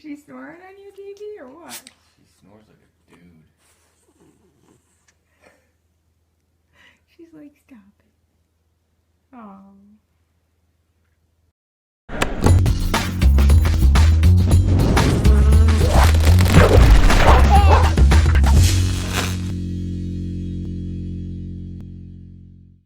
she snoring on your TV or what? She snores like a dude. She's like, stop it. Oh.